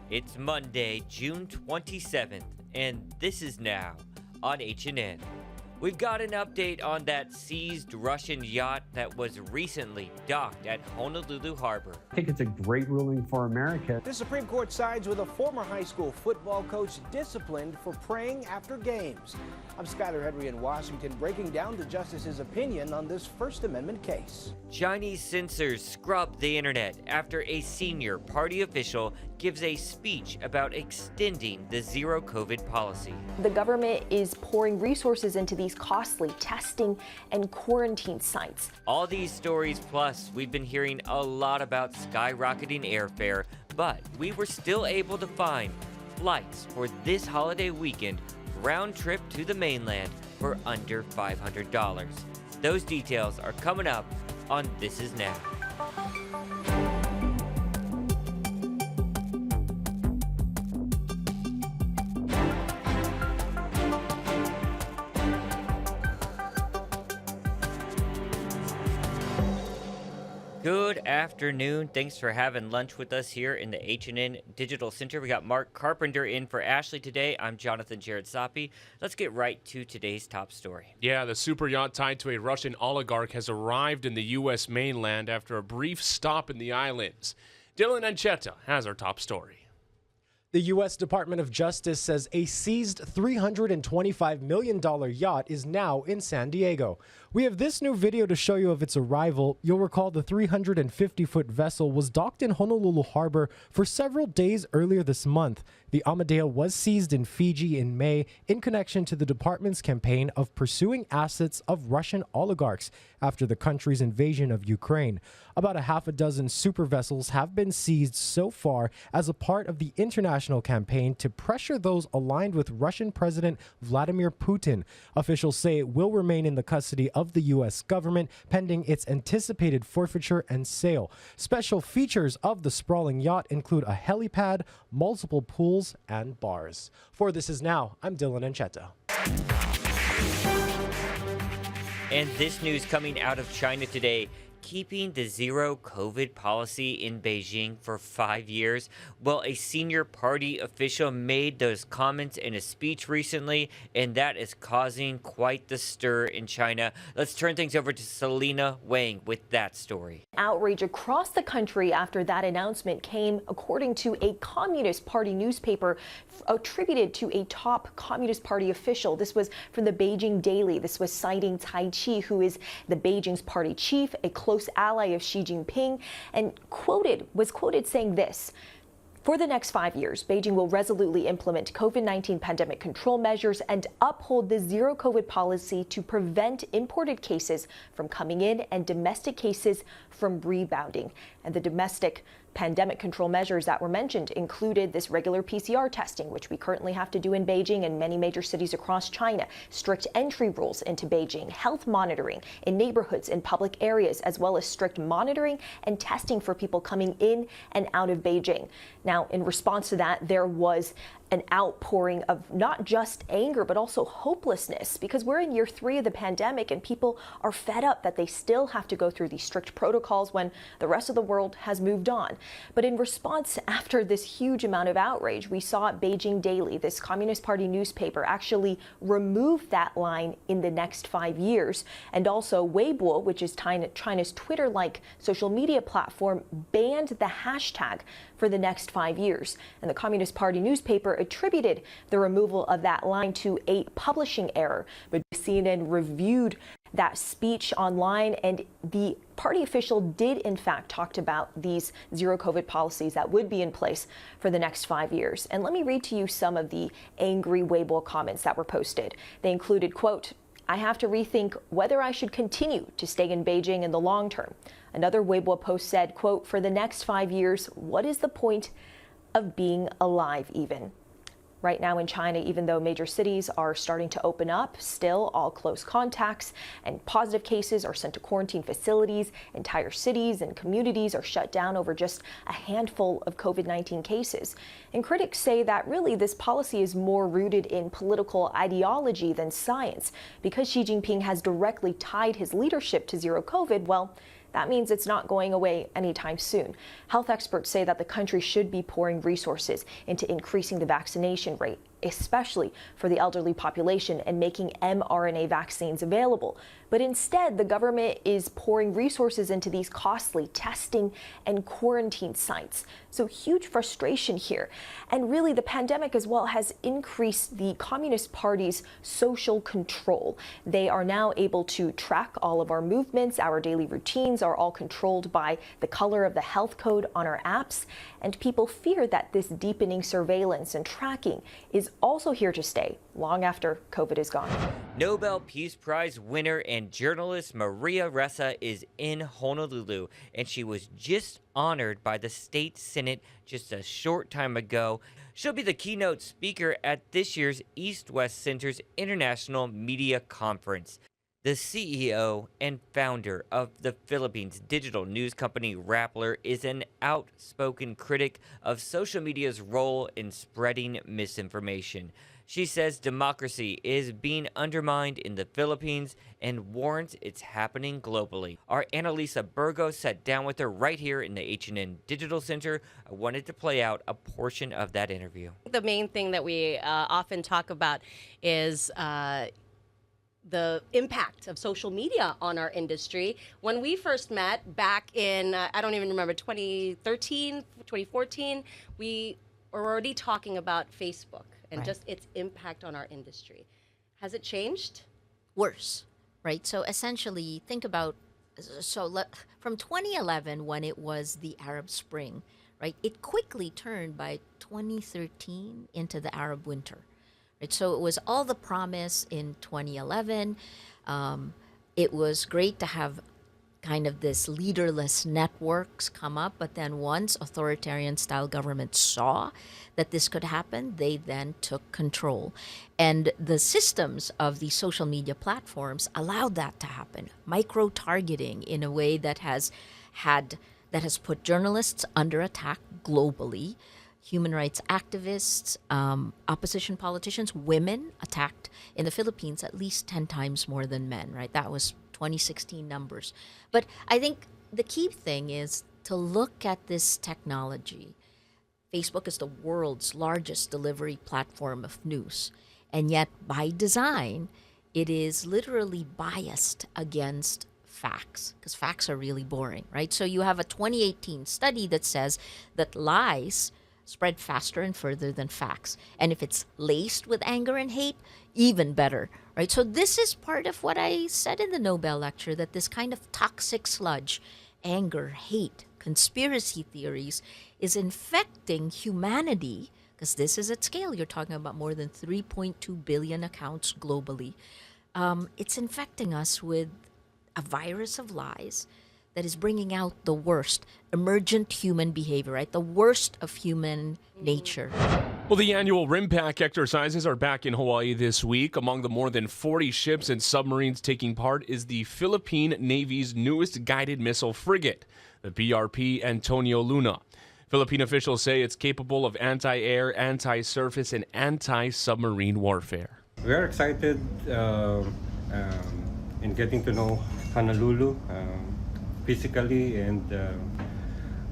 It's Monday, June 27th, and this is now on H&N. We've got an update on that seized Russian yacht that was recently docked at Honolulu Harbor. I think it's a great ruling for America. The Supreme Court sides with a former high school football coach disciplined for praying after games. I'm Skyler Henry in Washington, breaking down the justice's opinion on this First Amendment case. Chinese censors scrubbed the internet after a senior party official gives a speech about extending the zero COVID policy. The government is pouring resources into these costly testing and quarantine sites. All these stories, plus we've been hearing a lot about skyrocketing airfare, but we were still able to find flights for this holiday weekend round trip to the mainland for under $500. Those details are coming up on This Is Now. Good afternoon. Thanks for having lunch with us here in the H&N Digital Center. We got Mark Carpenter in for Ashley today. I'm Jonathan Jared Soppy. Let's get right to today's top story. Yeah, the super yacht tied to a Russian oligarch has arrived in the U.S. mainland after a brief stop in the islands. Dylan Anchetta has our top story. The U.S. Department of Justice says a seized $325 million yacht is now in San Diego. We have this new video to show you of its arrival. You'll recall the 350-foot vessel was docked in Honolulu Harbor for several days earlier this month. The Amadeo was seized in Fiji in May in connection to the department's campaign of pursuing assets of Russian oligarchs after the country's invasion of Ukraine. About a half a dozen super vessels have been seized so far as a part of the international campaign to pressure those aligned with Russian President Vladimir Putin. Officials say it will remain in the custody of the U.S. government pending its anticipated forfeiture and sale. Special features of the sprawling yacht include a helipad, multiple pools, and bars. For This Is Now, I'm Dylan Anchetta. And this news coming out of China today, keeping the zero COVID policy in Beijing for 5 years. Well, a senior party official made those comments in a speech recently, and that is causing quite the stir in China. Let's turn things over to Selena Wang with that story. Outrage across the country after that announcement came, according to a Communist Party newspaper attributed to a top Communist Party official. This was from the Beijing Daily. This was citing Cai Qi, who is the Beijing's party chief, a close ally of Xi Jinping, and was quoted saying this: "For the next 5 years, Beijing will resolutely implement COVID-19 pandemic control measures and uphold the zero COVID policy to prevent imported cases from coming in and domestic cases from rebounding." And the domestic pandemic control measures that were mentioned included this regular PCR testing, which we currently have to do in Beijing and many major cities across China, strict entry rules into Beijing, health monitoring in neighborhoods and public areas, as well as strict monitoring and testing for people coming in and out of Beijing. Now, in response to that, there was an outpouring of not just anger, but also hopelessness, because we're in year 3 of the pandemic and people are fed up that they still have to go through these strict protocols when the rest of the world has moved on. But in response, after this huge amount of outrage, we saw Beijing Daily, this Communist Party newspaper, actually remove that line in the next 5 years. And also Weibo, which is China's Twitter-like social media platform, banned the hashtag for the next 5 years. And the Communist Party newspaper attributed the removal of that line to a publishing error. But CNN reviewed that speech online, and the party official did in fact talk about these zero COVID policies that would be in place for the next 5 years. And let me read to you some of the angry Weibo comments that were posted. They included, quote, "I have to rethink whether I should continue to stay in Beijing in the long term." Another Weibo post said, quote, "For the next 5 years, what is the point of being alive even?" Right now in China, even though major cities are starting to open up, still all close contacts and positive cases are sent to quarantine facilities. Entire cities and communities are shut down over just a handful of COVID-19 cases. And critics say that really this policy is more rooted in political ideology than science. Because Xi Jinping has directly tied his leadership to zero COVID, well, that means it's not going away anytime soon. Health experts say that the country should be pouring resources into increasing the vaccination rate, especially for the elderly population, and making mRNA vaccines available. But instead, the government is pouring resources into these costly testing and quarantine sites. So huge frustration here. And really, the pandemic as well has increased the Communist Party's social control. They are now able to track all of our movements. Our daily routines are all controlled by the color of the health code on our apps. And people fear that this deepening surveillance and tracking is also here to stay long after COVID is gone. Nobel Peace Prize winner and journalist Maria Ressa is in Honolulu, and she was just honored by the state senate just a short time ago. She'll be the keynote speaker at this year's East-West Center's International Media Conference. The CEO and founder of the Philippines digital news company Rappler is an outspoken critic of social media's role in spreading misinformation. She says democracy is being undermined in the Philippines and warns it's happening globally. Our Annalisa Burgos sat down with her right here in the H&N Digital Center. I wanted to play out a portion of that interview. The main thing that we often talk about is the impact of social media on our industry. When we first met back in, I don't even remember, 2013, 2014, we were already talking about Facebook and just its impact on our industry. Has it changed? Worse, right? So essentially, think about, from 2011, when it was the Arab Spring, right, it quickly turned by 2013 into the Arab Winter. Right? So it was all the promise in 2011. It was great to have kind of this leaderless networks come up, but then once authoritarian style governments saw that this could happen, they then took control. And the systems of the social media platforms allowed that to happen. Micro-targeting in a way that has put journalists under attack globally, human rights activists, opposition politicians, women attacked in the Philippines at least 10 times more than men, right? That was 2016 numbers. But I think the key thing is to look at this technology. Facebook is the world's largest delivery platform of news. And yet, by design, it is literally biased against facts, because facts are really boring, right? So you have a 2018 study that says that lies spread faster and further than facts. And if it's laced with anger and hate, even better, right? So this is part of what I said in the Nobel lecture, that this kind of toxic sludge, anger, hate, conspiracy theories, is infecting humanity, because this is at scale. You're talking about more than 3.2 billion accounts globally. It's infecting us with a virus of lies that is bringing out the worst, emergent human behavior, right? The worst of human nature. Well, the annual RIMPAC exercises are back in Hawaii this week. Among the more than 40 ships and submarines taking part is the Philippine Navy's newest guided missile frigate, the BRP Antonio Luna. Philippine officials say it's capable of anti-air, anti-surface, and anti-submarine warfare. We are excited in getting to know Honolulu physically, and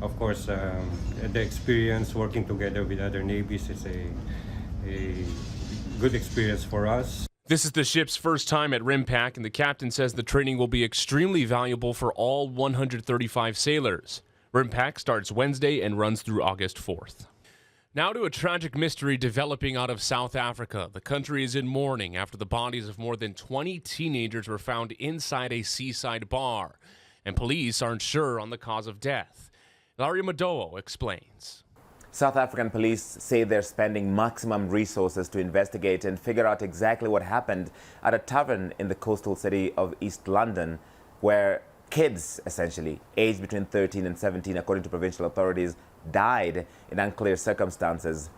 of course the experience working together with other navies is a good experience for us. This is the ship's first time at RIMPAC, and the captain says the training will be extremely valuable for all 135 sailors. RIMPAC starts Wednesday and runs through August 4th. Now to a tragic mystery developing out of South Africa. The country is in mourning after the bodies of more than 20 teenagers were found inside a seaside bar, and police aren't sure on the cause of death. Larry Madowo explains. South African police say they're spending maximum resources to investigate and figure out exactly what happened at a tavern in the coastal city of East London, where kids, essentially, aged between 13 and 17, according to provincial authorities, died in unclear circumstances.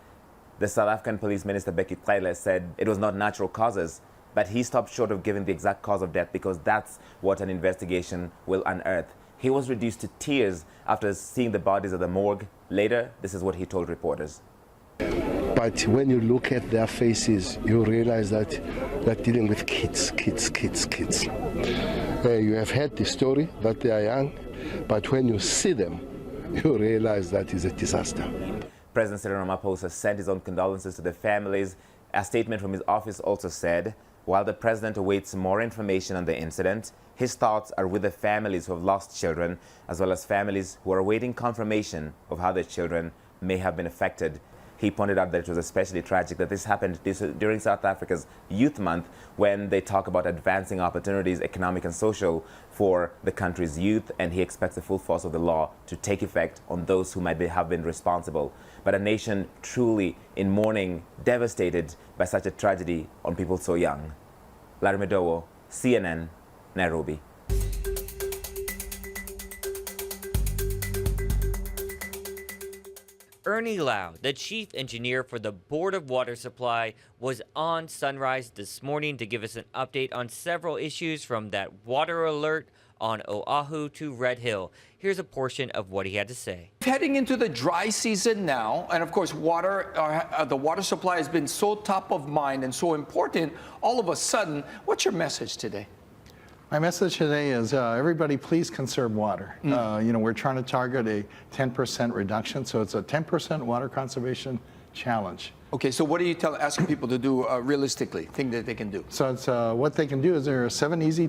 The South African Police Minister, Becky Cele, said it was not natural causes, but he stopped short of giving the exact cause of death because that's what an investigation will unearth. He was reduced to tears after seeing the bodies at the morgue. Later, this is what he told reporters. But when you look at their faces, you realize that they're dealing with kids. You have heard the story that they are young, but when you see them, you realize that is a disaster. President Cyril Ramaphosa sent his own condolences to the families. A statement from his office also said, while the president awaits more information on the incident, his thoughts are with the families who have lost children, as well as families who are awaiting confirmation of how their children may have been affected. He pointed out that it was especially tragic that this happened during South Africa's Youth Month, when they talk about advancing opportunities, economic and social, for the country's youth, and he expects the full force of the law to take effect on those who might have been responsible. But a nation truly in mourning, devastated by such a tragedy on people so young. Larry Medowo, CNN, Nairobi. Ernie Lau, the chief engineer for the Board of Water Supply, was on Sunrise this morning to give us an update on several issues, from that water alert on Oahu to Red Hill. Here's a portion of what he had to say. Heading into the dry season now, and of course the water supply has been so top of mind and so important all of a sudden. What's your message today? My message today is everybody please conserve water. We're trying to target a 10% reduction, so it's a 10% water conservation challenge. Okay, so what are you asking people to do realistically, think that they can do? So it's, what they can do is there are 7 easy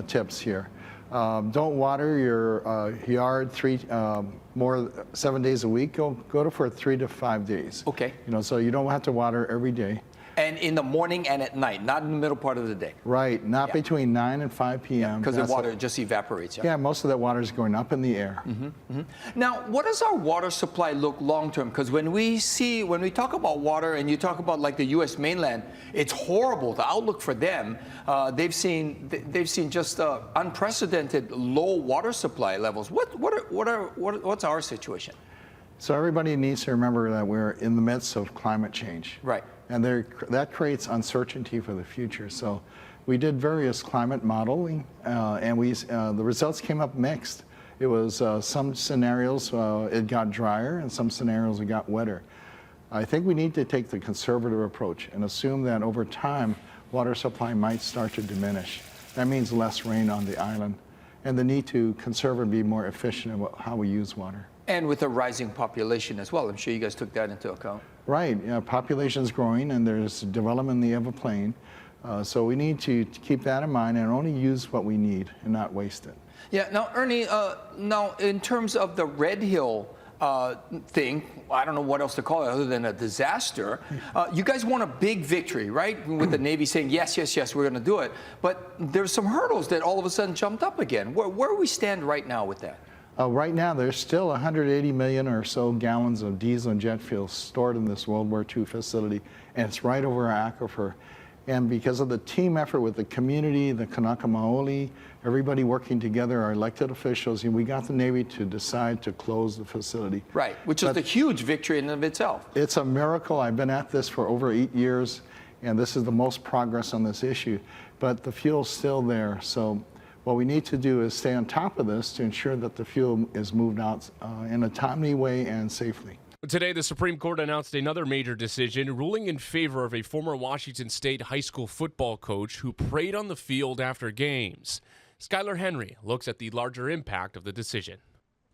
tips here. Don't water your yard 7 days a week. Go to for 3 to 5 days. Okay. So you don't have to water every day. And in the morning and at night, not in the middle part of the day. Right, not between 9 and 5 p.m. Because the water just evaporates. Yeah, most of that water is going up in the air. Now, what does our water supply look long term? Because when we talk about water, and you talk about like the U.S. mainland, it's horrible. The outlook for them, they've seen just unprecedented low water supply levels. What's our situation? So everybody needs to remember that we're in the midst of climate change. Right. And that creates uncertainty for the future. So we did various climate modeling, and the results came up mixed. It was some scenarios it got drier, and some scenarios it got wetter. I think we need to take the conservative approach and assume that over time, water supply might start to diminish. That means less rain on the island, and the need to conserve and be more efficient in how we use water. And with a rising population as well. I'm sure you guys took that into account. Right. Population's growing, and there's development in the everplain. So we need to keep that in mind and only use what we need and not waste it. Yeah. Now, Ernie, now in terms of the Red Hill thing, I don't know what else to call it other than a disaster. You guys won a big victory, right? With the Navy saying, yes, we're going to do it. But there's some hurdles that all of a sudden jumped up again. Where do we stand right now with that? Right now, there's still 180 million or so gallons of diesel and jet fuel stored in this World War II facility, and it's right over our aquifer. And because of the team effort with the community, the Kanaka Maoli, everybody working together, our elected officials, we got the Navy to decide to close the facility. Right, which is a huge victory in and of itself. It's a miracle. I've been at this for over 8 years, and this is the most progress on this issue. But the fuel's still there, so what we need to do is stay on top of this to ensure that the fuel is moved out in a timely way and safely. Today, the Supreme Court announced another major decision, ruling in favor of a former Washington State high school football coach who prayed on the field after games. Skylar Henry looks at the larger impact of the decision.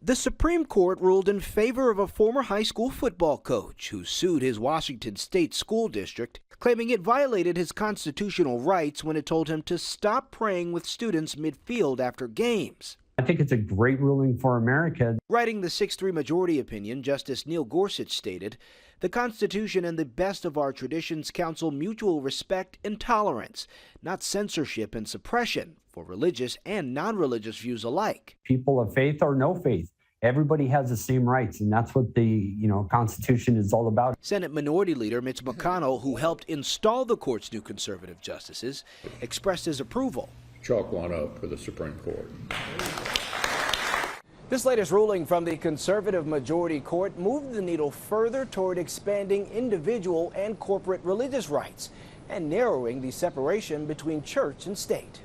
The Supreme Court ruled in favor of a former high school football coach who sued his Washington State school district, claiming it violated his constitutional rights when it told him to stop praying with students midfield after games. I think it's a great ruling for America. Writing the 6-3 majority opinion, Justice Neil Gorsuch stated, "The Constitution and the best of our traditions counsel mutual respect and tolerance, not censorship and suppression for religious and non-religious views alike." People of faith or no faith, everybody has the same rights, and that's what the Constitution is all about. Senate Minority Leader Mitch McConnell, who helped install the court's new conservative justices, expressed his approval. Chalk one up for the Supreme Court. This latest ruling from the conservative majority court moved the needle further toward expanding individual and corporate religious rights and narrowing the separation between church and state.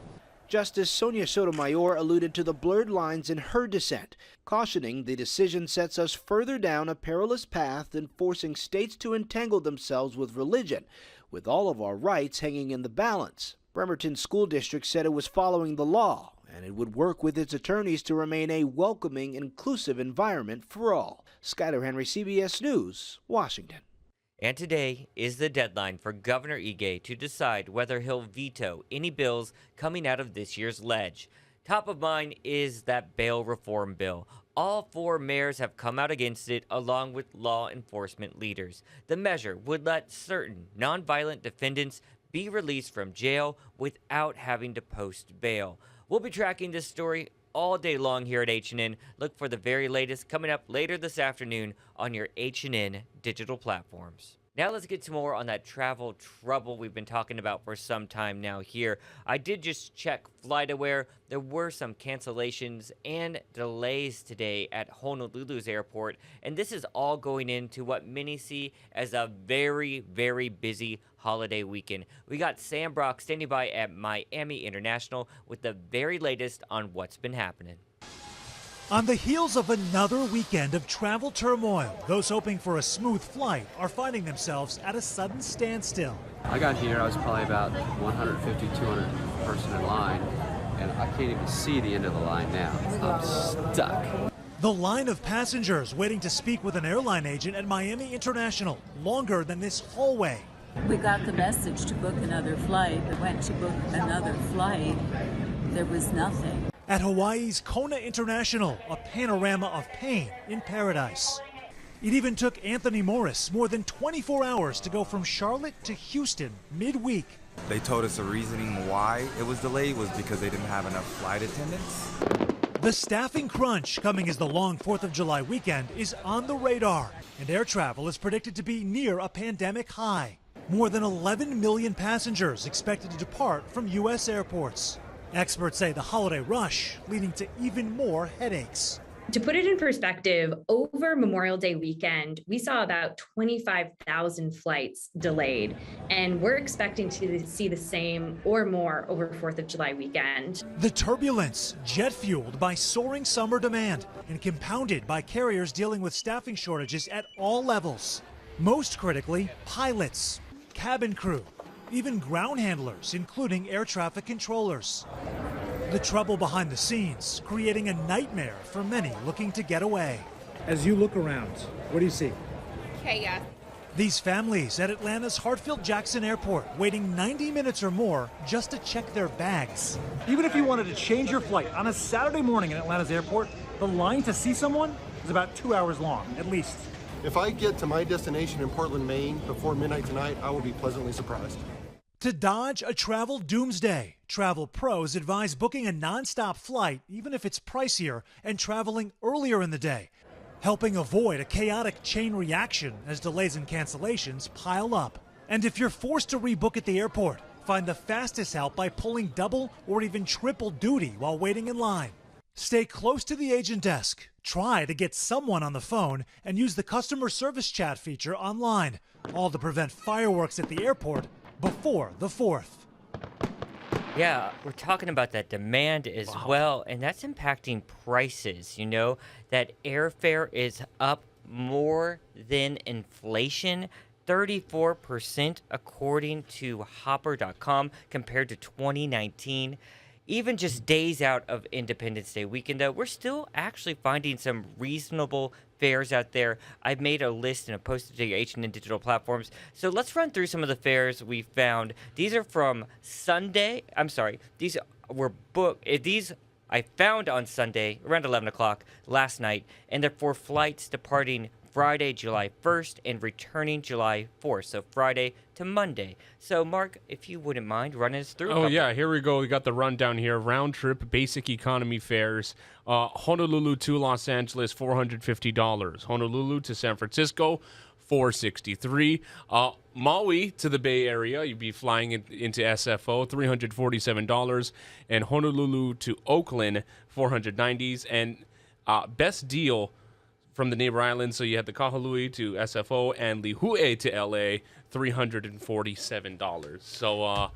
Justice Sonia Sotomayor alluded to the blurred lines in her dissent, cautioning the decision sets us further down a perilous path in forcing states to entangle themselves with religion, with all of our rights hanging in the balance. Bremerton School District said it was following the law and it would work with its attorneys to remain a welcoming, inclusive environment for all. Skyler Henry, CBS News, Washington. And today is the deadline for Governor Ige to decide whether he'll veto any bills coming out of this year's ledge. Top of mind is that bail reform bill. All 4 mayors have come out against it, along with law enforcement leaders. The measure would let certain nonviolent defendants be released from jail without having to post bail. We'll be tracking this story all day long here at H&N. Look for the very latest coming up later this afternoon on your H&N digital platforms. Now let's get to more on that travel trouble we've been talking about for some time now here. I did just check FlightAware. There were some cancellations and delays today at Honolulu's airport, and this is all going into what many see as a very, very busy holiday weekend. We got Sam Brock standing by at Miami International with the very latest on what's been happening. On the heels of another weekend of travel turmoil, those hoping for a smooth flight are finding themselves at a sudden standstill. I got here, I was probably about 150, 200 person in line, and I can't even see the end of the line now. I'm stuck. The line of passengers waiting to speak with an airline agent at Miami International, longer than this hallway. We got the message to book another flight, but went to book another flight. There was nothing. At Hawaii's Kona International, a panorama of pain in paradise. It even took Anthony Morris more than 24 hours to go from Charlotte to Houston midweek. They told us the reasoning why it was delayed was because they didn't have enough flight attendants. The staffing crunch coming as the long 4th of July weekend is on the radar, and air travel is predicted to be near a pandemic high. More than 11 million passengers expected to depart from U.S. airports. Experts say the holiday rush leading to even more headaches. To put it in perspective, over Memorial Day weekend, we saw about 25,000 flights delayed, and we're expecting to see the same or more over 4th of July weekend. The turbulence, jet-fueled by soaring summer demand and compounded by carriers dealing with staffing shortages at all levels. Most critically, pilots, cabin crew, even ground handlers, including air traffic controllers. The trouble behind the scenes, creating a nightmare for many looking to get away. As you look around, what do you see? Chaos. These families at Atlanta's Hartsfield-Jackson Airport waiting 90 minutes or more just to check their bags. Even if you wanted to change your flight on a Saturday morning at Atlanta's airport, the line to see someone is about 2 hours long, at least. If I get to my destination in Portland, Maine before midnight tonight, I will be pleasantly surprised. To dodge a travel doomsday, travel pros advise booking a nonstop flight, even if it's pricier, and traveling earlier in the day, helping avoid a chaotic chain reaction as delays and cancellations pile up. And if you're forced to rebook at the airport, find the fastest help by pulling double or even triple duty while waiting in line. Stay close to the agent desk, try to get someone on the phone, and use the customer service chat feature online, all to prevent fireworks at the airport before the 4th. Yeah, we're talking about that demand as well, and that's impacting prices. You know, that airfare is up more than inflation, 34% according to Hopper.com compared to 2019. Even just days out of Independence Day weekend, though, we're still actually finding some reasonable fares out there. I've made a list and I posted to your H&N digital platforms. So let's run through some of the fares we found. These are from Sunday. I'm sorry. These were booked. These I found on Sunday around 11 o'clock last night, and they're for flights departing Friday, July 1st and returning July 4th. So Friday to Monday. So Mark, if you wouldn't mind running us through. Oh yeah, here we go. We got the rundown here. Round trip basic economy fares. Honolulu to Los Angeles, $450. Honolulu to San Francisco, $463. Maui to the Bay Area, you'd be flying into SFO, $347. And Honolulu to Oakland, $490s. And best deal from the neighbor islands, so you had the Kahului to SFO and Lihue to LA, $347. So,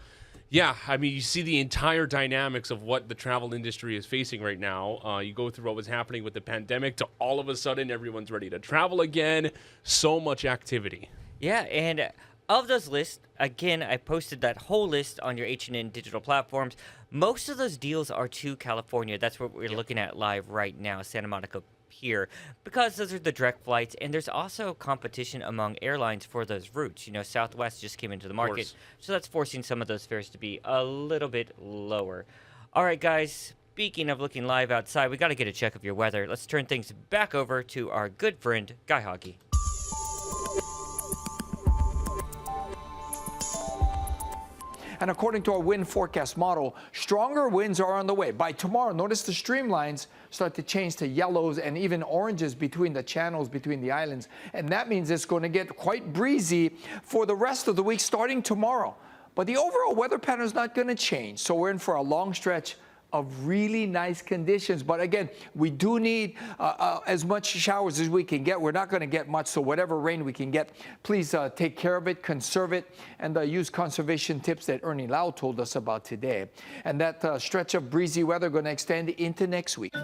yeah, I mean, you see the entire dynamics of what the travel industry is facing right now. You go through what was happening with the pandemic to all of a sudden everyone's ready to travel again. So much activity. Yeah, and Of those lists, again, I posted that whole list on your H&N digital platforms. Most of those deals are to California. That's what we're looking at live right now, Santa Monica Pier, because those are the direct flights, and there's also competition among airlines for those routes. You know, Southwest just came into the market, so that's forcing some of those fares to be a little bit lower. All right, guys, speaking of looking live outside, we got to get a check of your weather. Let's turn things back over to our good friend, Guy Hoggy. And according to our wind forecast model, stronger winds are on the way. By tomorrow, notice the streamlines start to change to yellows and even oranges between the channels, between the islands. And that means it's going to get quite breezy for the rest of the week starting tomorrow. But the overall weather pattern is not going to change. So we're in for a long stretch of really nice conditions. But again, we do need as much showers as we can get. We're not going to get much, so whatever rain we can get, please take care of it, conserve it, and use conservation tips that Ernie Lau told us about today. And that stretch of breezy weather going to extend into next week.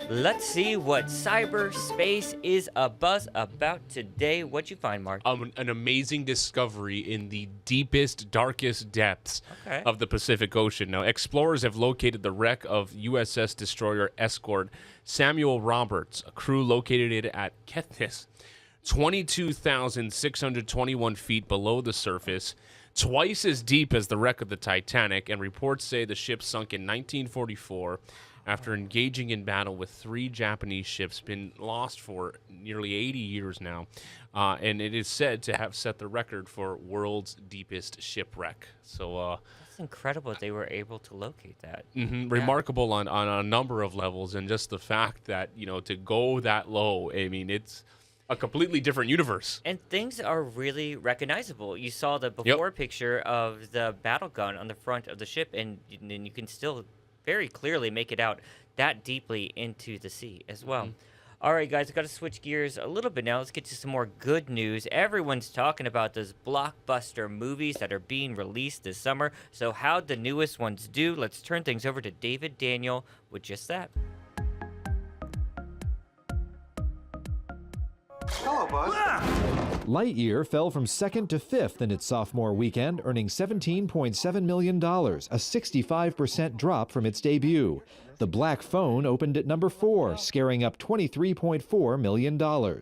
Let's see what cyberspace is abuzz about today. What'd you find, Mark? An amazing discovery in the deepest, darkest depths of the Pacific Ocean. Now, explorers have located the wreck of USS destroyer Escort Samuel Roberts, a crew located it at Kethes, 22,621 feet below the surface, twice as deep as the wreck of the Titanic, and reports say the ship sunk in 1944 after engaging in battle with 3 Japanese ships, been lost for nearly 80 years now, and it is said to have set the record for world's deepest shipwreck. So that's incredible that they were able to locate that. Remarkable on a number of levels, and just the fact that, you know, to go that low, I mean, it's a completely different universe. And things are really recognizable. You saw the before picture of the battle gun on the front of the ship, and you can still very clearly make it out that deeply into the sea as well. All right, guys, I've got to switch gears a little bit now. Let's get to some more good news. Everyone's talking about those blockbuster movies that are being released this summer. So how'd the newest ones do? Let's turn things over to David Daniel with just that. Hello, Buzz. Lightyear fell from 2nd to 5th in its sophomore weekend, earning $17.7 million, a 65% drop from its debut. The Black Phone opened at number 4, scaring up $23.4 million.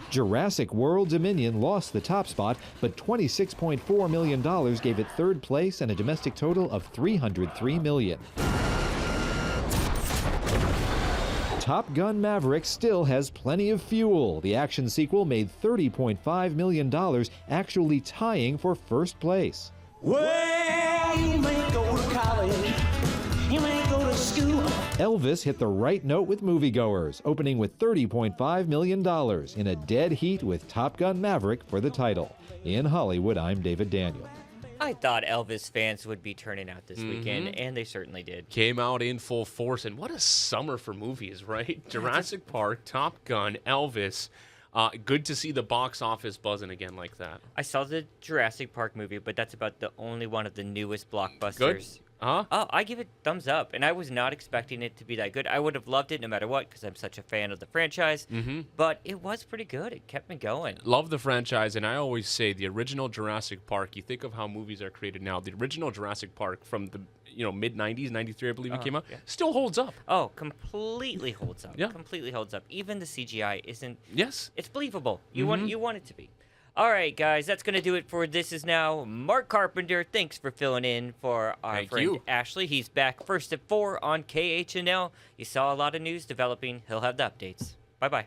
Jurassic World Dominion lost the top spot, but $26.4 million gave it 3rd place and a domestic total of $303 million. Top Gun Maverick still has plenty of fuel. The action sequel made $30.5 million, actually tying for 1st place. Well, you may go to college, you may go to school. Elvis hit the right note with moviegoers, opening with $30.5 million in a dead heat with Top Gun Maverick for the title. In Hollywood, I'm David Daniel. I thought Elvis fans would be turning out this weekend, and they certainly did. Came out in full force, and what a summer for movies, right? Jurassic Park, Top Gun, Elvis. Good to see the box office buzzing again like that. I saw the Jurassic Park movie, but that's about the only one of the newest blockbusters. Good? Oh, I give it thumbs up, and I was not expecting it to be that good. I would have loved it no matter what, because I'm such a fan of the franchise, but it was pretty good. It kept me going. Love the franchise, and I always say the original Jurassic Park, you think of how movies are created now, the original Jurassic Park from the mid-90s, 93 I believe it came out, still holds up. Oh, completely holds up. Yeah. Completely holds up. Even the CGI isn't... Yes. It's believable. You want it to be. All right, guys, that's going to do it for This Is Now. Mark Carpenter, thanks for filling in for our friend Ashley. He's back first at 4 on KHNL. You saw a lot of news developing. He'll have the updates. Bye-bye.